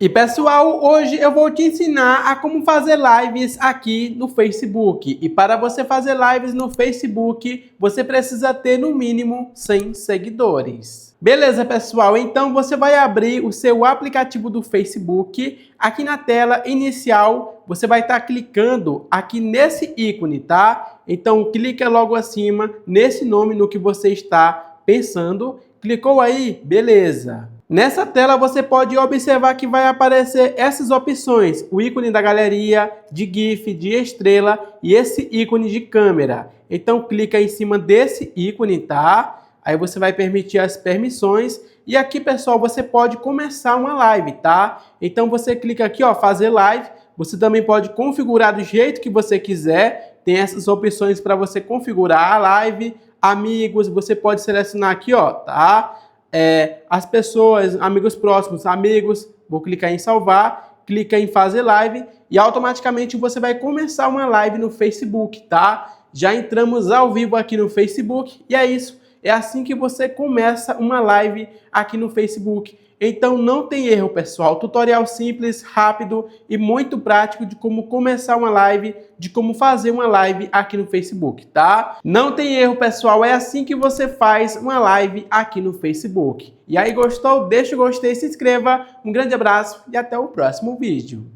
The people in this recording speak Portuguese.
E pessoal, hoje eu vou te ensinar a como fazer lives aqui no Facebook. E para você fazer lives no Facebook, você precisa ter no mínimo 100 seguidores. Beleza, pessoal? Então você vai abrir o seu aplicativo do Facebook. Aqui na tela inicial, você vai estar clicando aqui nesse ícone, tá? Então clica logo acima nesse nome no que você está pensando. Clicou aí? Beleza. Nessa tela você pode observar que vai aparecer essas opções, o ícone da galeria, de GIF, de estrela e esse ícone de câmera. Então clica em cima desse ícone, tá? Aí você vai permitir as permissões e aqui, pessoal, você pode começar uma live, tá? Então você clica aqui, ó, fazer live. Você também pode configurar do jeito que você quiser. Tem essas opções para você configurar a live, amigos, você pode selecionar aqui, ó, tá? As pessoas, amigos próximos, amigos, vou clicar em salvar, clica em fazer live e automaticamente você vai começar uma live no Facebook, tá? Já entramos ao vivo aqui no Facebook e é isso. É assim que você começa uma live aqui no Facebook. Então não tem erro, pessoal. Tutorial simples, rápido e muito prático de como começar uma live, de como fazer uma live aqui no Facebook, tá? Não tem erro, pessoal. É assim que você faz uma live aqui no Facebook. E aí, gostou? Deixa o gostei, se inscreva. Um grande abraço e até o próximo vídeo.